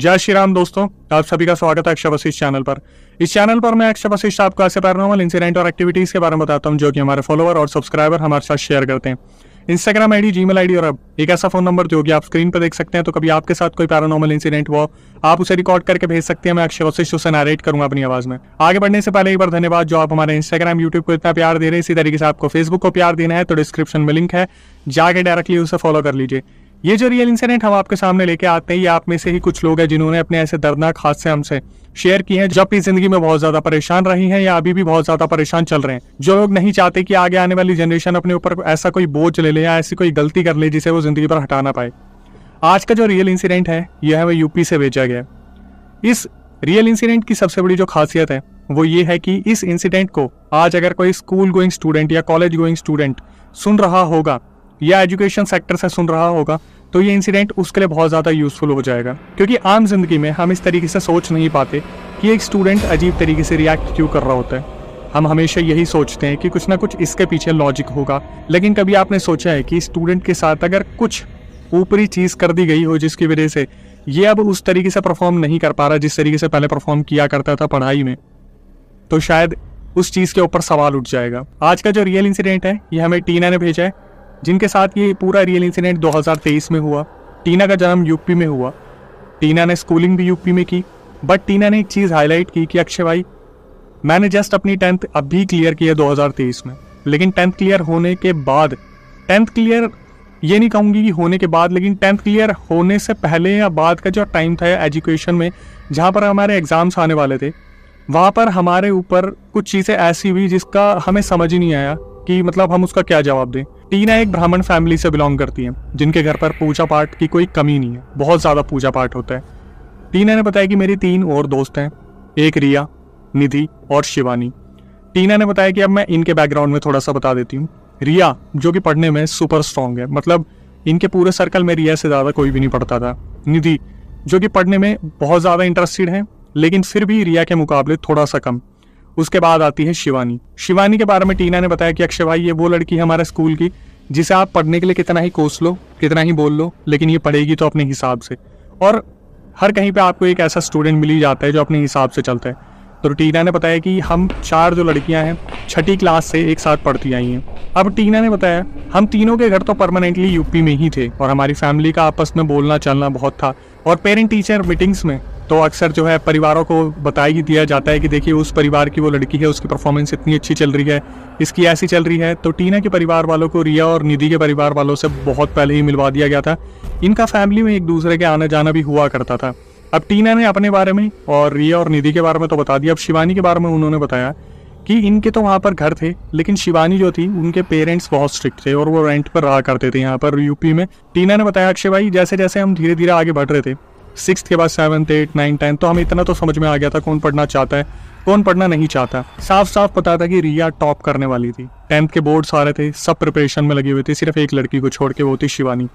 जय श्री राम दोस्तों, आप सभी का स्वागत है अक्षय वशिष्ठ चैनल पर। इस चैनल पर मैं अक्षय वशिष्ठ आपको ऐसे पैरानॉर्मल इंसिडेंट और एक्टिविटीज के बारे में बताता हूं जो कि हमारे फॉलोअर और सब्सक्राइबर हमारे साथ शेयर करते हैं। इंस्टाग्राम आईडी, जीमेल आईडी और अब एक ऐसा फोन नंबर जो कि आप स्क्रीन पर देख सकते हैं। तो कभी आपके साथ कोई पैरानॉर्मल इंसिडेंट हुआ, आप उसे रिकॉर्ड करके भेज सकते हैं। मैं अक्षय वशिष्ठ उसे नरेट करूंगा अपनी आवाज में। आगे बढ़ने से पहले एक बार धन्यवाद जो आप हमारे इंस्टाग्राम, यूट्यूब को इतना प्यार दे रहे हैं। इसी तरीके से आपको फेसबुक को प्यार देना है तो डिस्क्रिप्शन में लिंक है, जाके डायरेक्टली उसे फॉलो कर लीजिए। ये जो रियल इंसिडेंट हम आपके सामने लेके आते हैं, ये आप में से ही कुछ लोग हैं जिन्होंने अपने ऐसे दर्दनाक हादसे हमसे शेयर किए हैं जब भी जिंदगी में बहुत ज्यादा परेशान रही हैं या अभी भी बहुत ज्यादा परेशान चल रहे हैं। जो लोग नहीं चाहते कि आगे आने वाली जनरेशन अपने ऊपर ऐसा कोई बोझ ले ले या ऐसी कोई गलती कर ले जिसे वो जिंदगी पर हटा ना पाए। आज का जो रियल इंसिडेंट है यह है वो यूपी से भेजा गया। इस रियल इंसिडेंट की सबसे बड़ी जो खासियत है वो ये है कि इस इंसिडेंट को आज अगर कोई स्कूल गोइंग स्टूडेंट या कॉलेज गोइंग स्टूडेंट सुन रहा होगा या एजुकेशन सेक्टर से सुन रहा होगा तो ये इंसिडेंट उसके लिए बहुत ज़्यादा यूजफुल हो जाएगा। क्योंकि आम जिंदगी में हम इस तरीके से सोच नहीं पाते कि एक स्टूडेंट अजीब तरीके से रिएक्ट क्यों कर रहा होता है। हम हमेशा यही सोचते हैं कि कुछ ना कुछ इसके पीछे लॉजिक होगा, लेकिन कभी आपने सोचा है कि स्टूडेंट के साथ अगर कुछ ऊपरी चीज़ कर दी गई हो जिसकी वजह से ये अब उस तरीके से परफॉर्म नहीं कर पा रहा जिस तरीके से पहले परफॉर्म किया करता था पढ़ाई में, तो शायद उस चीज़ के ऊपर सवाल उठ जाएगा। आज का जो रियल इंसिडेंट है ये हमें टीना ने भेजा है, जिनके साथ ये पूरा रियल इंसिडेंट 2023 में हुआ। टीना का जन्म यूपी में हुआ, टीना ने स्कूलिंग भी यूपी में की, बट टीना ने एक चीज़ हाईलाइट की कि अक्षय भाई, मैंने जस्ट अपनी 10th अभी क्लियर की है 2023 में, लेकिन 10th क्लियर होने के बाद, 10th क्लियर ये नहीं कहूँगी कि होने के बाद, लेकिन 10th क्लियर होने से पहले या बाद का जो टाइम था एजुकेशन में जहाँ पर हमारे एग्ज़ाम्स आने वाले थे, वहाँ पर हमारे ऊपर कुछ चीज़ें ऐसी हुई जिसका हमें समझ ही नहीं आया कि मतलब हम उसका क्या जवाब दें। टीना एक ब्राह्मण फैमिली से बिलोंग करती है जिनके घर पर पूजा पाठ की कोई कमी नहीं है, बहुत ज़्यादा पूजा पाठ होता है। टीना ने बताया कि मेरी 3 और दोस्त हैं, एक रिया, निधि और शिवानी। टीना ने बताया कि अब मैं इनके बैकग्राउंड में थोड़ा सा बता देती हूँ। रिया जो कि पढ़ने में सुपर स्ट्रॉन्ग है, मतलब इनके पूरे सर्कल में रिया से ज़्यादा कोई भी नहीं पढ़ता था। निधि जो कि पढ़ने में बहुत ज़्यादा इंटरेस्टेड है लेकिन फिर भी रिया के मुकाबले थोड़ा सा कम। उसके बाद आती है शिवानी। शिवानी के बारे में टीना ने बताया कि अक्षय भाई, ये वो लड़की है हमारे स्कूल की जिसे आप पढ़ने के लिए कितना ही कोस लो, कितना ही बोल लो, लेकिन ये पढ़ेगी तो अपने हिसाब से। और हर कहीं पे आपको एक ऐसा स्टूडेंट मिल ही जाता है जो अपने हिसाब से चलता है। तो टीना ने बताया कि हम 4 जो लड़कियां हैं 6ठी क्लास से एक साथ पढ़ती आई हैं। अब टीना ने बताया हम तीनों के घर तो परमानेंटली यूपी में ही थे और हमारी फैमिली का आपस में बोलना चलना बहुत था। और पेरेंट टीचर मीटिंग्स में तो अक्सर जो है परिवारों को बता ही दिया जाता है कि देखिए उस परिवार की वो लड़की है, उसकी परफॉर्मेंस इतनी अच्छी चल रही है, इसकी ऐसी चल रही है। तो टीना के परिवार वालों को रिया और निधि के परिवार वालों से बहुत पहले ही मिलवा दिया गया था। इनका फैमिली में एक दूसरे के आना जाना भी हुआ करता था। अब टीना ने अपने बारे में और रिया और निधि के बारे में तो बता दिया। अब शिवानी के बारे में उन्होंने बताया कि इनके तो वहाँ पर घर थे, लेकिन शिवानी जो थी उनके पेरेंट्स बहुत स्ट्रिक्ट थे और वो रेंट पर रहा करते थे यहाँ पर यूपी में। टीना ने बताया अक्षय भाई, जैसे जैसे हम धीरे धीरे आगे बढ़ रहे थे, 6th के बाद 7th 8th 9th 10th, तो हमें इतना तो समझ में आ गया था कौन पढ़ना चाहता है कौन पढ़ना नहीं चाहता। साफ साफ पता था कि रिया टॉप करने वाली थी। 10th के बोर्ड्स आ रहे थे, सब प्रिपरेशन में लगे हुए थे, सिर्फ एक लड़की को छोड़ के, वो थी शिवानी।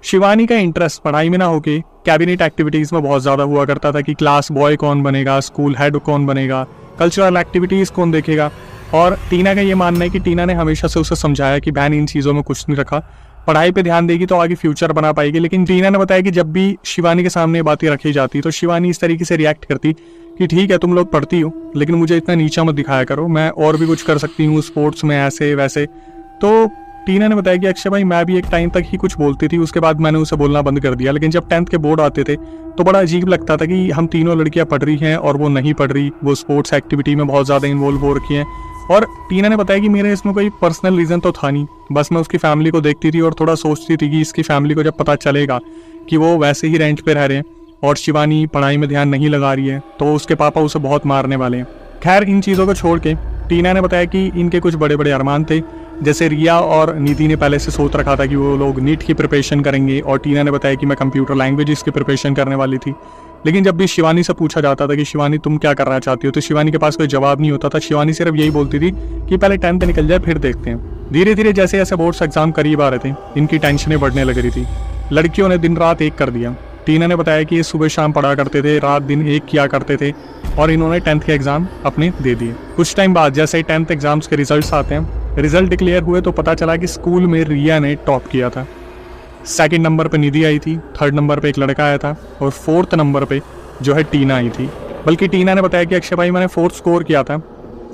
शिवानी का इंटरेस्ट पढ़ाई में ना होके कैबिनेट एक्टिविटीज़ में बहुत ज़्यादा हुआ करता था कि क्लास बॉय कौन बनेगा, स्कूल हेड कौन बनेगा, कल्चरल एक्टिविटीज़ कौन देखेगा। और टीना का ये मानना है कि टीना ने हमेशा से उसे समझाया कि बहन इन चीज़ों में कुछ नहीं रखा, पढ़ाई पे ध्यान देगी तो आगे फ्यूचर बना पाएगी। लेकिन टीना ने बताया कि जब भी शिवानी के सामने बातें रखी जाती तो शिवानी इस तरीके से रिएक्ट करती कि ठीक है तुम लोग पढ़ती हो लेकिन मुझे इतना नीचा मत दिखाया करो, मैं और भी कुछ कर सकती हूँ स्पोर्ट्स में ऐसे वैसे। तो टीना ने बताया कि अक्षय भाई, मैं भी एक टाइम तक ही कुछ बोलती थी, उसके बाद मैंने उसे बोलना बंद कर दिया। लेकिन जब 10th के बोर्ड आते थे तो बड़ा अजीब लगता था कि हम तीनों लड़कियां पढ़ रही हैं और वो नहीं पढ़ रही, वो स्पोर्ट्स एक्टिविटी में बहुत ज़्यादा इन्वॉल्व हो रखी हैं। और टीना ने बताया कि मेरे इसमें कोई पर्सनल रीज़न तो था नहीं, बस मैं उसकी फैमिली को देखती थी और थोड़ा सोचती थी कि इसकी फैमिली को जब पता चलेगा कि वो वैसे ही रेंट पे रह रहे हैं और शिवानी पढ़ाई में ध्यान नहीं लगा रही है तो उसके पापा उसे बहुत मारने वाले हैं। खैर, इन चीज़ों को छोड़ के टीना ने बताया कि इनके कुछ बड़े बड़े अरमान थे। जैसे रिया और निधि ने पहले से सोच रखा था कि वो लोग नीट की प्रिपरेशन करेंगे और टीना ने बताया कि मैं कंप्यूटर लैंग्वेजेस की प्रिपरेशन करने वाली थी। लेकिन जब भी शिवानी से पूछा जाता था कि शिवानी तुम क्या करना चाहती हो, तो शिवानी के पास कोई जवाब नहीं होता था। शिवानी सिर्फ यही बोलती थी कि पहले 10th निकल जाए फिर देखते हैं। धीरे धीरे जैसे जैसे बोर्ड्स एग्जाम करीब आ रहे थे इनकी टेंशनें बढ़ने लग रही थी। लड़कियों ने दिन रात एक कर दिया। टीना ने बताया कि ये सुबह शाम पढ़ा करते थे, रात दिन एक किया करते थे और इन्होंने 10th के एग्जाम अपने दे दिए। कुछ टाइम बाद जैसे ही 10th एग्जाम्स के रिजल्ट्स आते हैं, रिजल्ट डिक्लेयर हुए तो पता चला कि स्कूल में रिया ने टॉप किया था। सेकंड नंबर पे निधि आई थी, थर्ड नंबर पे एक लड़का आया था और फोर्थ नंबर पे जो है टीना आई थी। बल्कि टीना ने बताया कि अक्षय भाई मैंने फोर्थ स्कोर किया था,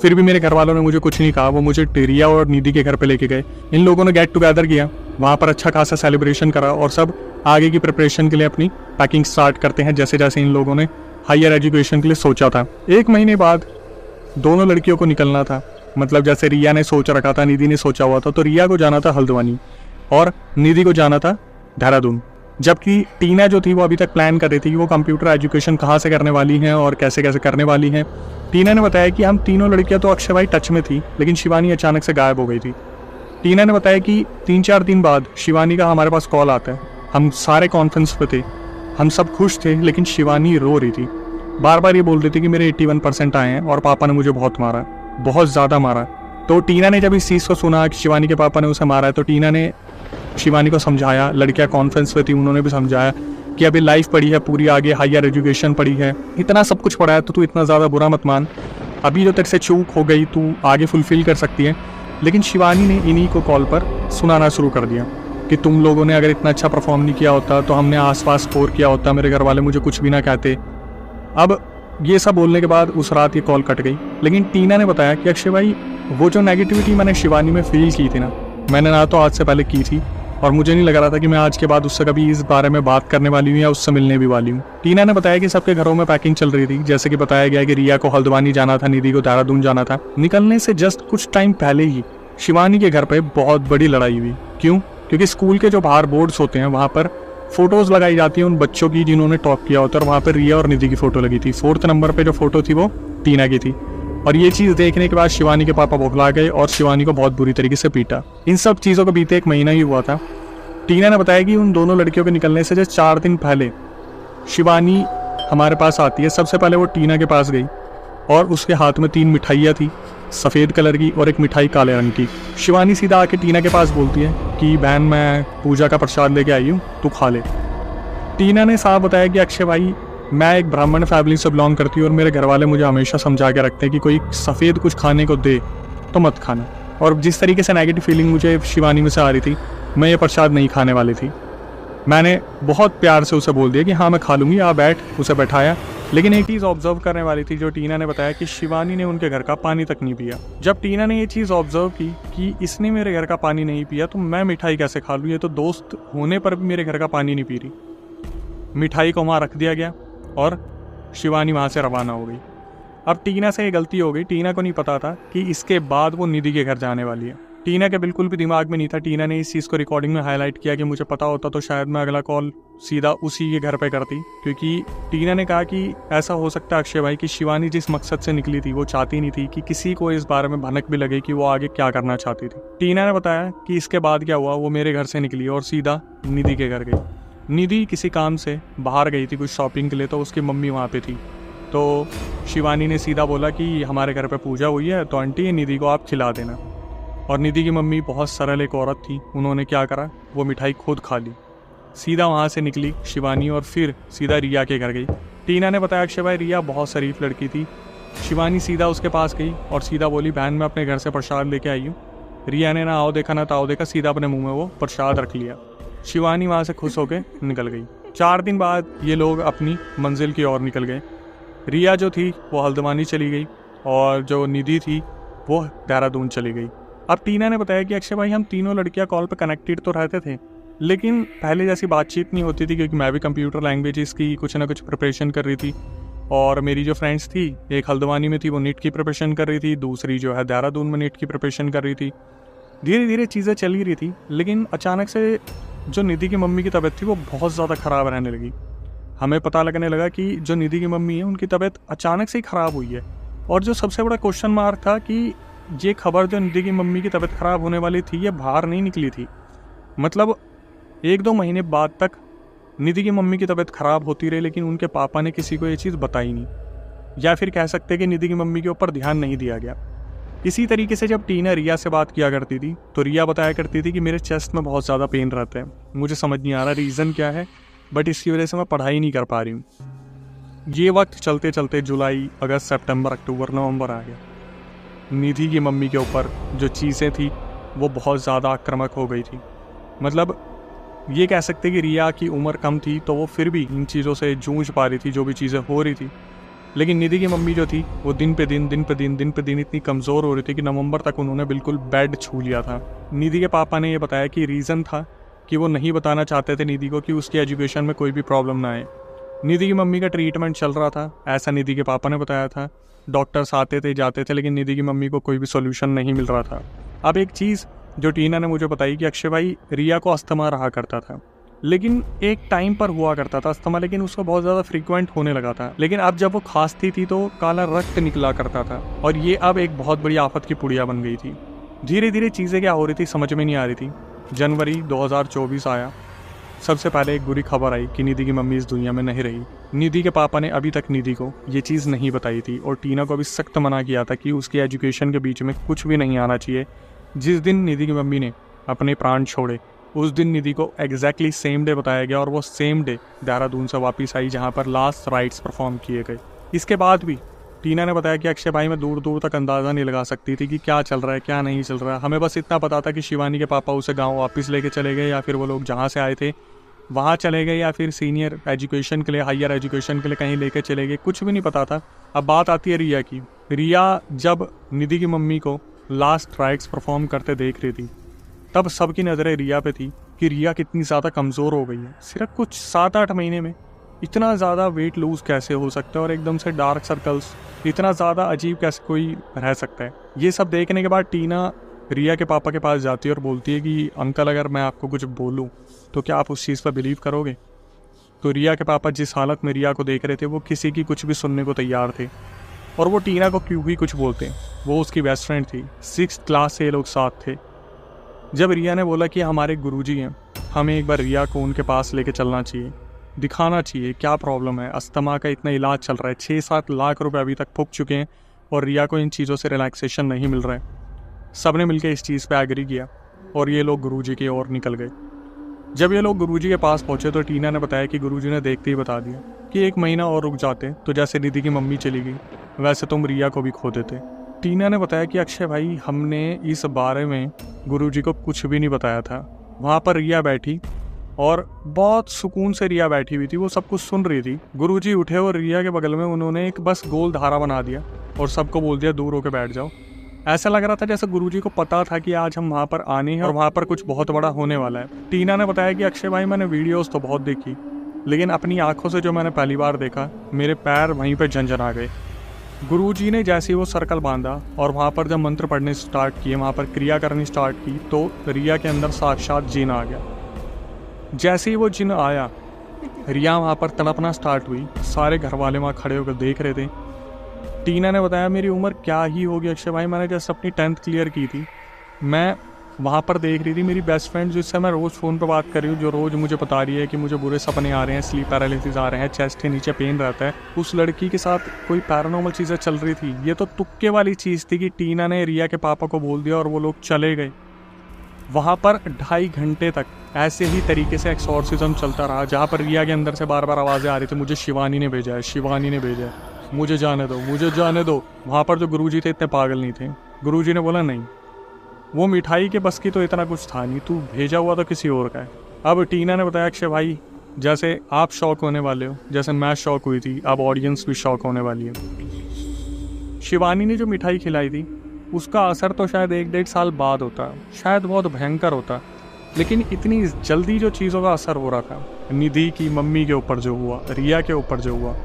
फिर भी मेरे घर वालों ने मुझे कुछ नहीं कहा। वो मुझे रिया और निधि के घर पे लेके गए। इन लोगों ने गेट टुगेदर किया, वहाँ पर अच्छा खासा सेलिब्रेशन करा और सब आगे की प्रिपरेशन के लिए अपनी पैकिंग स्टार्ट करते हैं जैसे जैसे इन लोगों ने हायर एजुकेशन के लिए सोचा था। 1 महीने बाद दोनों लड़कियों को निकलना था। मतलब जैसे रिया ने सोच रखा था, निधि ने सोचा हुआ था, तो रिया को जाना था हल्द्वानी और निधि को जाना था देहरादून। जबकि टीना जो थी वो अभी तक प्लान कर रही थी कि वो कंप्यूटर एजुकेशन कहाँ से करने वाली हैं और कैसे कैसे करने वाली हैं। टीना ने बताया कि हम तीनों लड़कियां तो अक्षय भाई टच में थी, लेकिन शिवानी अचानक से गायब हो गई थी। टीना ने बताया कि 3-4 दिन बाद शिवानी का हमारे पास कॉल आता है। हम सारे कॉन्फ्रेंस पे थे, हम सब खुश थे, लेकिन शिवानी रो रही थी। बार बार ये बोल रही थी कि मेरे 81% आए हैं और पापा ने मुझे बहुत मारा, बहुत ज़्यादा मारा। तो टीना ने जब इस चीज़ को सुना कि शिवानी के पापा ने उसे मारा है, तो टीना ने शिवानी को समझाया। लड़कियां कॉन्फ्रेंस पे थी, उन्होंने भी समझाया कि अभी लाइफ पड़ी है पूरी, आगे हायर एजुकेशन पड़ी है, इतना सब कुछ पड़ा है, तो तू इतना ज़्यादा बुरा मत मान। अभी जो तेरे से चूक हो गई तू आगे फुलफिल कर सकती है। लेकिन शिवानी ने इन्हीं को कॉल पर सुनाना शुरू कर दिया कि तुम लोगों ने अगर इतना अच्छा परफॉर्म नहीं किया होता तो हमने आसपास स्कोर किया होता, मेरे घर वाले मुझे कुछ भी ना कहते। अब ये सब बोलने के बाद उस रात ये कॉल कट गई। लेकिन टीना ने बताया कि अक्षय भाई वो जो नेगेटिविटी मैंने शिवानी में फील की थी ना, मैंने ना तो आज से पहले की थी और मुझे नहीं लग रहा था कि मैं आज के बाद उससे कभी इस बारे में बात करने वाली हूँ या उससे मिलने भी वाली हूँ। टीना ने बताया कि सबके घरों में पैकिंग चल रही थी। जैसे कि बताया गया कि रिया को हल्द्वानी जाना था, निधि को देहरादून जाना था। निकलने से जस्ट कुछ टाइम पहले ही शिवानी के घर पे बहुत बड़ी लड़ाई हुई। क्यों? क्योंकि स्कूल के जो बाहर बोर्ड्स होते हैं वहाँ पर फोटोज लगाई जाती हैं उन बच्चों की जिन्होंने टॉप किया होता है, और वहाँ पर रिया और निधि की फोटो लगी थी। 4th नंबर पे जो फोटो थी वो टीना की थी। और ये चीज़ देखने के बाद शिवानी के पापा बौखला गए और शिवानी को बहुत बुरी तरीके से पीटा। इन सब चीज़ों को बीते 1 महीना ही हुआ था। टीना ने बताया कि उन दोनों लड़कियों के निकलने से जस्ट 4 दिन पहले शिवानी हमारे पास आती है। सबसे पहले वो टीना के पास गई और उसके हाथ में 3 मिठाइयाँ थी, सफ़ेद कलर की और एक मिठाई काले रंग की। शिवानी सीधा आके टीना के पास बोलती है कि बहन मैं पूजा का प्रसाद लेके आई हूँ, तू खा ले। टीना ने साफ बताया कि अक्षय भाई मैं एक ब्राह्मण फैमिली से बिलोंग करती हूँ और मेरे घर वाले मुझे हमेशा समझा के रखते हैं कि कोई सफ़ेद कुछ खाने को दे तो मत खाना। और जिस तरीके से नेगेटिव फीलिंग मुझे शिवानी में से आ रही थी, मैं ये प्रसाद नहीं खाने वाली थी। मैंने बहुत प्यार से उसे बोल दिया कि हाँ मैं खा लूँगी, आ बैठ, उसे बैठाया। लेकिन एक चीज़ ऑब्जर्व करने वाली थी जो टीना ने बताया कि शिवानी ने उनके घर का पानी तक नहीं पिया। जब टीना ने ये चीज़ ऑब्जर्व की कि इसने मेरे घर का पानी नहीं पिया तो मैं मिठाई कैसे खा लूँ, ये तो दोस्त होने पर भी मेरे घर का पानी नहीं पी रही। मिठाई को वहाँ रख दिया गया और शिवानी वहाँ से रवाना हो गई। अब टीना से ये गलती हो गई, टीना को नहीं पता था कि इसके बाद वो निधि के घर जाने वाली है। टीना के बिल्कुल भी दिमाग में नहीं था। टीना ने इस चीज़ को रिकॉर्डिंग में हाईलाइट किया कि मुझे पता होता तो शायद मैं अगला कॉल सीधा उसी के घर पे करती, क्योंकि टीना ने कहा कि ऐसा हो सकता है अक्षय भाई कि शिवानी जिस मकसद से निकली थी वो चाहती नहीं थी कि किसी को इस बारे में भनक भी लगे कि वो आगे क्या करना चाहती थी। टीना ने बताया कि इसके बाद क्या हुआ, वो मेरे घर से निकली और सीधा निधि के घर गई। निधि किसी काम से बाहर गई थी कुछ शॉपिंग के लिए, तो उसकी मम्मी वहाँ पे थी। तो शिवानी ने सीधा बोला कि हमारे घर पे पूजा हुई है तो आंटी निधि को आप खिला देना। और निधि की मम्मी बहुत सरल एक औरत थी, उन्होंने क्या करा, वो मिठाई खुद खा ली। सीधा वहाँ से निकली शिवानी और फिर सीधा रिया के घर गई। टीना ने बताया अक्षय भाई रिया बहुत शरीफ लड़की थी। शिवानी सीधा उसके पास गई और सीधा बोली बहन मैं अपने घर से प्रसाद लेके आई हूँ। रिया ने ना आओ देखा ना ताओ देखा, सीधा अपने मुँह में वो प्रसाद रख लिया। शिवानी वहाँ से खुश होकर निकल गई। 4 दिन बाद ये लोग अपनी मंजिल की ओर निकल गए। रिया जो थी वो हल्द्वानी चली गई और जो निधि थी वो देहरादून चली गई। अब टीना ने बताया कि अक्षय भाई हम तीनों लड़कियां कॉल पे कनेक्टेड तो रहते थे, लेकिन पहले जैसी बातचीत नहीं होती थी, क्योंकि मैं भी कंप्यूटर लैंग्वेजेस की कुछ ना कुछ प्रिपरेशन कर रही थी और मेरी जो फ्रेंड्स थी एक हल्द्वानी में थी, वो नीट की प्रिपरेशन कर रही थी, दूसरी जो है देहरादून में नीट की प्रिपरेशन कर रही थी। धीरे धीरे चीज़ें चली रही थी, लेकिन अचानक से जो निधि की मम्मी की तबीयत थी वो बहुत ज़्यादा ख़राब रहने लगी। हमें पता लगने लगा कि जो निधि की मम्मी है उनकी तबीयत अचानक से ही ख़राब हुई है। और जो सबसे बड़ा क्वेश्चन मार्क था कि ये खबर जो निधि की मम्मी की तबीयत ख़राब होने वाली थी ये बाहर नहीं निकली थी। मतलब 1-2 महीने बाद तक निधि की मम्मी की तबीयत ख़राब होती रही, लेकिन उनके पापा ने किसी को ये चीज़ बताई नहीं, या फिर कह सकते कि निधि की मम्मी के ऊपर ध्यान नहीं दिया गया। इसी तरीके से जब टीना रिया से बात किया करती थी तो रिया बताया करती थी कि मेरे चेस्ट में बहुत ज़्यादा पेन रहता है, मुझे समझ नहीं आ रहा रीज़न क्या है, बट इसकी वजह से मैं पढ़ाई नहीं कर पा रही हूँ। ये वक्त चलते चलते जुलाई, अगस्त, सितंबर, अक्टूबर, नवंबर आ गया। निधि की मम्मी के ऊपर जो चीज़ें थी वो बहुत ज़्यादा आक्रामक हो गई थी। मतलब ये कह सकते कि रिया की उम्र कम थी तो वो फिर भी इन चीज़ों से जूझ पा रही थी, जो भी चीज़ें हो रही थी। लेकिन निधि की मम्मी जो थी वो दिन पे दिन इतनी कमज़ोर हो रही थी कि नवंबर तक उन्होंने बिल्कुल बेड छू लिया था। निधि के पापा ने ये बताया कि रीज़न था कि वो नहीं बताना चाहते थे निधि को कि उसकी एजुकेशन में कोई भी प्रॉब्लम ना आए। निधि की मम्मी का ट्रीटमेंट चल रहा था, ऐसा निधि के पापा ने बताया था। डॉक्टर्स आते थे जाते थे, लेकिन निधि की मम्मी को कोई भी सोल्यूशन नहीं मिल रहा था। अब एक चीज़ जो टीना ने मुझे बताई कि अक्षय भाई, रिया को अस्थमा रहा करता था, लेकिन एक टाइम पर हुआ करता था अस्थमा, लेकिन उसको बहुत ज़्यादा फ्रीक्वेंट होने लगा था। लेकिन अब जब वो खांसती थी तो काला रक्त निकला करता था, और ये अब एक बहुत बड़ी आफत की पुड़िया बन गई थी। धीरे धीरे चीज़ें क्या हो रही थी समझ में नहीं आ रही थी। जनवरी 2024 आया, सबसे पहले एक बुरी खबर आई कि निधि की मम्मी इस दुनिया में नहीं रही। निधि के पापा ने अभी तक निधि को ये चीज़ नहीं बताई थी, और टीना को भी सख्त मना किया था कि उसकी एजुकेशन के बीच में कुछ भी नहीं आना चाहिए। जिस दिन निधि की मम्मी ने अपने प्राण छोड़े, उस दिन निधि को एग्जैक्टली सेम डे बताया गया, और वो सेम डे देहरादून से वापस आई जहाँ पर लास्ट राइट्स परफॉर्म किए गए। इसके बाद भी टीना ने बताया कि अक्षय भाई, मैं दूर दूर तक अंदाज़ा नहीं लगा सकती थी कि क्या चल रहा है क्या नहीं चल रहा है। हमें बस इतना पता था कि शिवानी के पापा उसे गांव वापस लेके चले गए, या फिर वो लोग जहाँ से आए थे वहाँ चले गए, या फिर सीनियर एजुकेशन के लिए, हायर एजुकेशन के लिए कहीं लेके चले गए, कुछ भी नहीं पता था। अब बात आती है रिया की। रिया जब निधि की मम्मी को लास्ट राइट्स परफॉर्म करते देख रही थी, तब सबकी नज़रें रिया पे थी कि रिया कितनी ज़्यादा कमज़ोर हो गई है। सिर्फ कुछ 7-8 महीने में इतना ज़्यादा वेट लूज़ कैसे हो सकता है, और एकदम से डार्क सर्कल्स, इतना ज़्यादा अजीब कैसे कोई रह सकता है। ये सब देखने के बाद टीना रिया के पापा के पास जाती है और बोलती है कि अंकल, अगर मैं आपको कुछ बोलूँ तो क्या आप उस चीज़ पर बिलीव करोगे? तो रिया के पापा जिस हालत में रिया को देख रहे थे, वो किसी की कुछ भी सुनने को तैयार थे। और वो टीना को क्यों ही कुछ बोलते, वो उसकी बेस्ट फ्रेंड थी, 6th क्लास से ये लोग साथ थे। जब रिया ने बोला कि हमारे गुरुजी हैं, हमें एक बार रिया को उनके पास लेके चलना चाहिए, दिखाना चाहिए क्या प्रॉब्लम है, अस्थमा का इतना इलाज चल रहा है, 6-7 लाख रुपए अभी तक फूक चुके हैं, और रिया को इन चीज़ों से रिलैक्सेशन नहीं मिल रहा है। सब ने मिलकर इस चीज़ पे एग्री किया, और ये लोग गुरुजी की ओर निकल गए। जब ये लोग गुरुजी के पास पहुंचे तो टीना ने बताया कि गुरुजी ने देखते ही बता दिया कि 1 महीना और रुक जाते तो जैसे निधि की मम्मी चली गई, वैसे तुम रिया को भी खो देते। टीना ने बताया कि अक्षय भाई, हमने इस बारे में गुरुजी को कुछ भी नहीं बताया था। वहाँ पर रिया बैठी, और बहुत सुकून से रिया बैठी हुई थी, वो सब कुछ सुन रही थी। गुरुजी उठे और रिया के बगल में उन्होंने एक बस गोल धारा बना दिया और सबको बोल दिया दूर होकर बैठ जाओ। ऐसा लग रहा था जैसे गुरुजी को पता था कि आज हम वहाँ पर आने हैं और वहाँ पर कुछ बहुत बड़ा होने वाला है। टीना ने बताया कि अक्षय भाई, मैंने वीडियोस तो बहुत देखी, लेकिन अपनी आंखों से जो मैंने पहली बार देखा, मेरे पैर वहीं पर झंझना गए। गुरुजी ने जैसे ही वो सर्कल बांधा और वहाँ पर जब मंत्र पढ़ने स्टार्ट किए, वहाँ पर क्रिया करनी स्टार्ट की, तो रिया के अंदर साक्षात जिन आ गया। जैसे ही वो जिन आया, रिया वहाँ पर तड़पना स्टार्ट हुई। सारे घर वाले वहाँ खड़े होकर देख रहे थे। टीना ने बताया, मेरी उम्र क्या ही होगी अक्षय भाई, मैंने जस्ट अपनी 10th क्लियर की थी। मैं वहाँ पर देख रही थी मेरी बेस्ट फ्रेंड, जिससे मैं रोज़ फ़ोन पर बात कर रही हूँ, जो रोज़ मुझे बता रही है कि मुझे बुरे सपने आ रहे हैं, स्लीप पैरालिसिस आ रहे हैं, चेस्ट के नीचे पेन रहता है। उस लड़की के साथ कोई पैरानॉर्मल चीज़ें चल रही थी। ये तो तुक्के वाली चीज़ थी कि टीना ने रिया के पापा को बोल दिया और वो लोग चले गए। वहाँ पर 2.5 घंटे तक ऐसे ही तरीके से एक्सॉर्सिज्म चलता रहा, जहाँ पर रिया के अंदर से बार बार आवाज़ें आ रही थी, मुझे शिवानी ने भेजा है, शिवानी ने भेजा है, मुझे जाने दो, मुझे जाने दो। वहाँ पर जो गुरुजी थे इतने पागल नहीं थे। गुरुजी ने बोला, नहीं, वो मिठाई के बस की तो इतना कुछ था नहीं, तू भेजा हुआ तो किसी और का है। अब टीना ने बताया, अक्षय भाई, जैसे आप शॉक होने वाले हो, जैसे मैं शॉक हुई थी, अब ऑडियंस भी शॉक होने वाली है। शिवानी ने जो मिठाई खिलाई थी, उसका असर तो शायद 1-1.5 साल बाद होता, शायद बहुत भयंकर होता, लेकिन इतनी जल्दी जो चीज़ों का असर हो रहा था, निधि की मम्मी के ऊपर जो हुआ, रिया के ऊपर जो हुआ,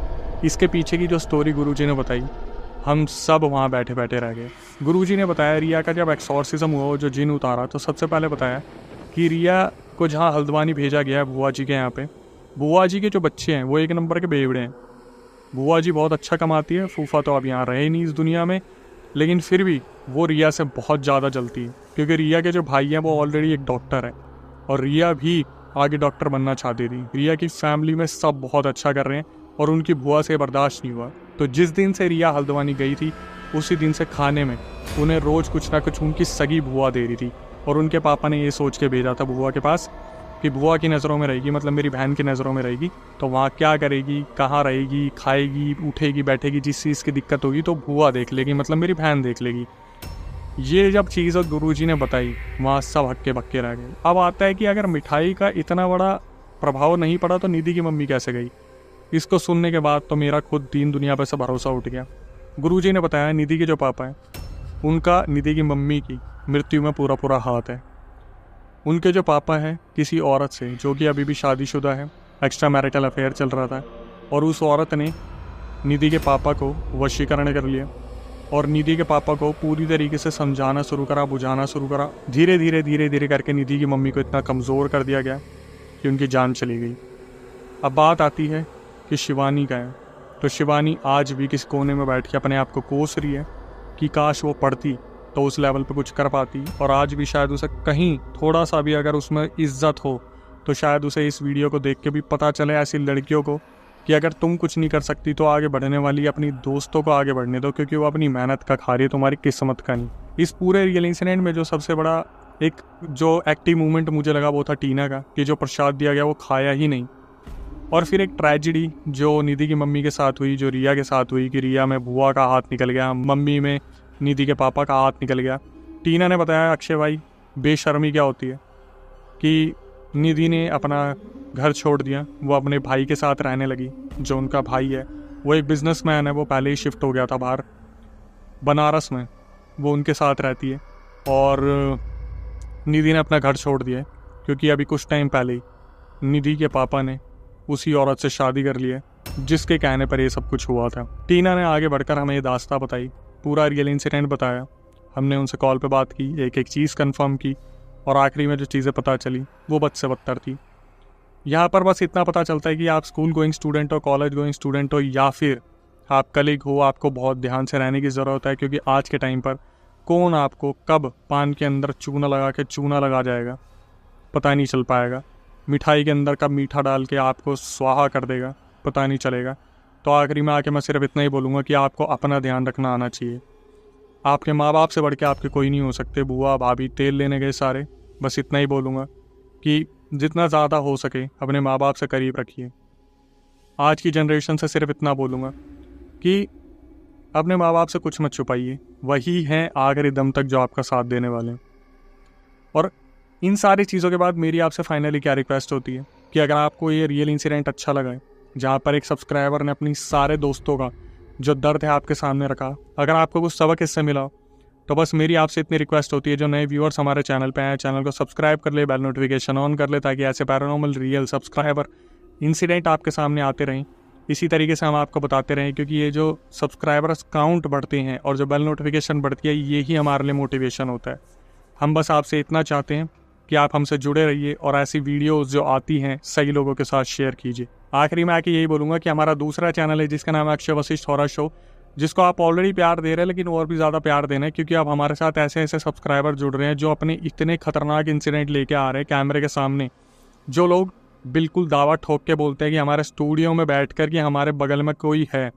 इसके पीछे की जो स्टोरी गुरुजी ने बताई, हम सब वहाँ बैठे बैठे रह गए। गुरुजी ने बताया, रिया का जब एक्सॉर्सिज्म हुआ, जो जिन उतारा, तो सबसे पहले बताया कि रिया को जहाँ हल्द्वानी भेजा गया है बुआ जी के यहाँ पे, बुआ जी के जो बच्चे हैं वो 1 नंबर के बेवड़े हैं। बुआ जी बहुत अच्छा कमाती है, फूफा तो अब यहाँ रहे ही नहीं इस दुनिया में, लेकिन फिर भी वो रिया से बहुत ज़्यादा जलती है, क्योंकि रिया के जो भाई हैं वो ऑलरेडी एक डॉक्टर है, और रिया भी आगे डॉक्टर बनना चाहती थी। रिया की फैमिली में सब बहुत अच्छा कर रहे हैं, और उनकी बुआ से बर्दाश्त नहीं हुआ। तो जिस दिन से रिया हल्द्वानी गई थी, उसी दिन से खाने में उन्हें रोज़ कुछ ना कुछ उनकी सगी बुआ दे रही थी, और उनके पापा ने ये सोच के भेजा था बुआ के पास कि बुआ की नज़रों में रहेगी, मतलब मेरी बहन की नज़रों में रहेगी, तो वहाँ क्या करेगी, कहाँ रहेगी, खाएगी, उठेगी, बैठेगी, जिस चीज़ की दिक्कत होगी तो बुआ देख लेगी, मतलब मेरी बहन देख लेगी। ये जब चीज़ गुरुजी ने बताई, वहाँ सब हक्के बक्के रह गए। अब आता है कि अगर मिठाई का इतना बड़ा प्रभाव नहीं पड़ा तो निधि की मम्मी कैसे गई। इसको सुनने के बाद तो मेरा खुद दीन दुनिया पर से भरोसा उठ गया। गुरुजी ने बताया निधि के जो पापा हैं, उनका निधि की मम्मी की मृत्यु में पूरा पूरा हाथ है। उनके जो पापा हैं किसी औरत से, जो कि अभी भी शादीशुदा है, एक्स्ट्रा मैरिटल अफेयर चल रहा था, और उस औरत ने निधि के पापा को वशीकरण कर लिया और निधि के पापा को पूरी तरीके से समझाना शुरू करा, बुझाना शुरू करा। धीरे धीरे करके निधि की मम्मी को इतना कमज़ोर कर दिया गया कि उनकी जान चली गई। अब बात आती है कि शिवानी का है, तो शिवानी आज भी किस कोने में बैठ के अपने आप को कोस रही है कि काश वो पढ़ती तो उस लेवल पे कुछ कर पाती, और आज भी शायद उसे कहीं थोड़ा सा भी अगर उसमें इज्जत हो तो शायद उसे इस वीडियो को देख के भी पता चले ऐसी लड़कियों को कि अगर तुम कुछ नहीं कर सकती तो आगे बढ़ने वाली अपनी दोस्तों को आगे बढ़ने दो, क्योंकि वो अपनी मेहनत का खा रही है, तुम्हारी किस्मत का नहीं। इस पूरे रियल इंसिडेंट में जो सबसे बड़ा एक जो एक्टिव मूवमेंट मुझे लगा वो था टीना का, कि जो प्रसाद दिया गया वो खाया ही नहीं। और फिर एक ट्रेजिडी जो निधि की मम्मी के साथ हुई, जो रिया के साथ हुई, कि रिया में बुआ का हाथ निकल गया, मम्मी में निधि के पापा का हाथ निकल गया। टीना ने बताया अक्षय भाई बेशर्मी क्या होती है, कि निधि ने अपना घर छोड़ दिया, वो अपने भाई के साथ रहने लगी। जो उनका भाई है वो एक बिजनेसमैन है, वो पहले ही शिफ्ट हो गया था बाहर बनारस में, वो उनके साथ रहती है। और निधि ने अपना घर छोड़ दिया क्योंकि अभी कुछ टाइम पहले ही निधि के पापा ने उसी औरत से शादी कर ली है जिसके कहने पर ये सब कुछ हुआ था। टीना ने आगे बढ़कर हमें ये दास्तां बताई, पूरा रियल इंसिडेंट बताया। हमने उनसे कॉल पे बात की, एक एक चीज़ कंफर्म की, और आखिरी में जो चीज़ें पता चली वो बद से बदतर थी। यहाँ पर बस इतना पता चलता है कि आप स्कूल गोइंग स्टूडेंट हो, कॉलेज गोइंग स्टूडेंट हो, या फिर आप कलीग हो, आपको बहुत ध्यान से रहने की ज़रूरत है, क्योंकि आज के टाइम पर कौन आपको कब पान के अंदर चूना लगा के चूना लगा जाएगा पता नहीं चल पाएगा। मिठाई के अंदर कब मीठा डाल के आपको स्वाहा कर देगा पता नहीं चलेगा। तो आखिरी में आके मैं सिर्फ इतना ही बोलूँगा कि आपको अपना ध्यान रखना आना चाहिए। आपके माँ बाप से बढ़ के आपके कोई नहीं हो सकते। बुआ भाभी तेल लेने गए सारे, बस इतना ही बोलूँगा कि जितना ज़्यादा हो सके अपने माँ बाप से करीब रखिए। आज की जनरेशन से सिर्फ इतना बोलूँगा कि अपने माँ बाप से कुछ मत छुपाइए, वही हैं आखिरी दम तक जो आपका साथ देने वाले हैं। और इन सारी चीज़ों के बाद मेरी आपसे फाइनली क्या रिक्वेस्ट होती है कि अगर आपको ये रियल इंसिडेंट अच्छा लगा है, जहाँ पर एक सब्सक्राइबर ने अपनी सारे दोस्तों का जो दर्द है आपके सामने रखा, अगर आपको कुछ सबक इससे मिला तो बस मेरी आपसे इतनी रिक्वेस्ट होती है, जो नए व्यूअर्स हमारे चैनल पे आए, चैनल को सब्सक्राइब कर ले, बेल नोटिफिकेशन ऑन कर ले, ताकि ऐसे पैरानॉर्मल रियल सब्सक्राइबर इंसिडेंट आपके सामने आते रहें। इसी तरीके से हम आपको बताते रहें, क्योंकि ये जो सब्सक्राइबर्स काउंट बढ़ते हैं और जो बेल नोटिफिकेशन बढ़ती है, ये ही हमारे लिए मोटिवेशन होता है। हम बस आपसे इतना चाहते हैं कि आप हमसे जुड़े रहिए और ऐसी वीडियोस जो आती हैं सही लोगों के साथ शेयर कीजिए। आखिरी में आके यही बोलूँगा कि हमारा दूसरा चैनल है जिसका नाम है अक्षय वशिष्ठ हॉरर शो, जिसको आप ऑलरेडी प्यार दे रहे हैं, लेकिन और भी ज़्यादा प्यार देना है, क्योंकि अब हमारे साथ ऐसे ऐसे सब्सक्राइबर जुड़ रहे हैं जो अपने इतने खतरनाक इंसिडेंट लेके आ रहे हैं कैमरे के सामने, जो लोग बिल्कुल दावा ठोक के बोलते हैं कि हमारे स्टूडियो में बैठ कर कि हमारे बगल में कोई है।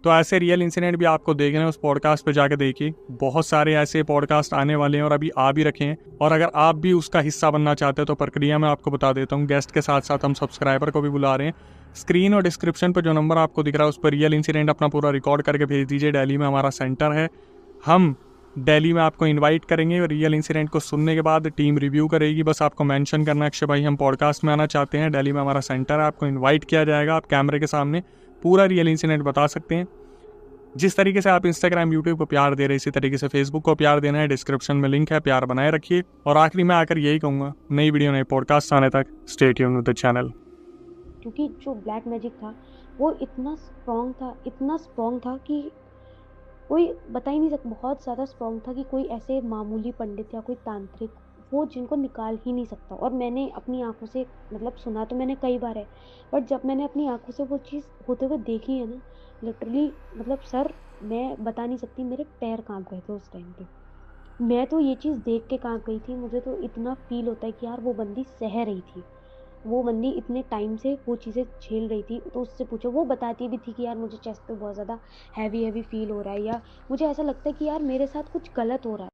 तो ऐसे रियल इंसिडेंट भी आपको देखने हैं, उस पॉडकास्ट पे जाके देखिए। बहुत सारे ऐसे पॉडकास्ट आने वाले हैं और अभी आ भी रखे हैं, और अगर आप भी उसका हिस्सा बनना चाहते हैं तो प्रक्रिया में आपको बता देता हूँ। गेस्ट के साथ साथ हम सब्सक्राइबर को भी बुला रहे हैं। स्क्रीन और डिस्क्रिप्शन पर जो नंबर आपको दिख रहा है उस पर रियल इंसिडेंट अपना पूरा रिकॉर्ड करके भेज दीजिए। दिल्ली में हमारा सेंटर है, हम दिल्ली में आपको इनवाइट करेंगे और रियल इंसिडेंट को सुनने के बाद टीम रिव्यू करेगी। बस आपको मेंशन करना है अक्षय भाई हम पॉडकास्ट में आना चाहते हैं, दिल्ली में हमारा सेंटर है, आपको इनवाइट किया जाएगा। आप कैमरे के सामने पूरा रियल इंसिडेंट बता सकते हैं। जिस तरीके से आप इंस्टाग्राम यूट्यूब को प्यार दे रहे हैं, इसी तरीके से फेसबुक को प्यार देना है। डिस्क्रिप्शन में लिंक है, प्यार बनाए रखिए। और आखिरी में आकर यही कहूँगा, नई वीडियो नए पॉडकास्ट आने तक stay tuned with the channel. क्योंकि जो ब्लैक मैजिक था वो इतना स्ट्रॉन्ग था कि कोई बता ही नहीं सकता, बहुत ज़्यादा स्ट्रॉन्ग था कि कोई ऐसे मामूली पंडित या कोई तांत्रिक वो जिनको निकाल ही नहीं सकता। और मैंने अपनी आंखों से मतलब सुना तो मैंने कई बार है, बट जब मैंने अपनी आंखों से वो चीज़ होते हुए देखी है ना, लिटरली मतलब सर मैं बता नहीं सकती, मेरे पैर कांप गए थे उस टाइम पे। मैं तो ये चीज़ देख के कांप गई थी। मुझे तो इतना फील होता है कि यार वो बंदी सह रही थी, वो बंदी इतने टाइम से वो चीज़ें झेल रही थी। तो उससे पूछो, वो बताती भी थी कि यार मुझे चेस्ट पे बहुत ज़्यादा हैवी फील हो रहा है, या मुझे ऐसा लगता है कि यार मेरे साथ कुछ गलत हो रहा है।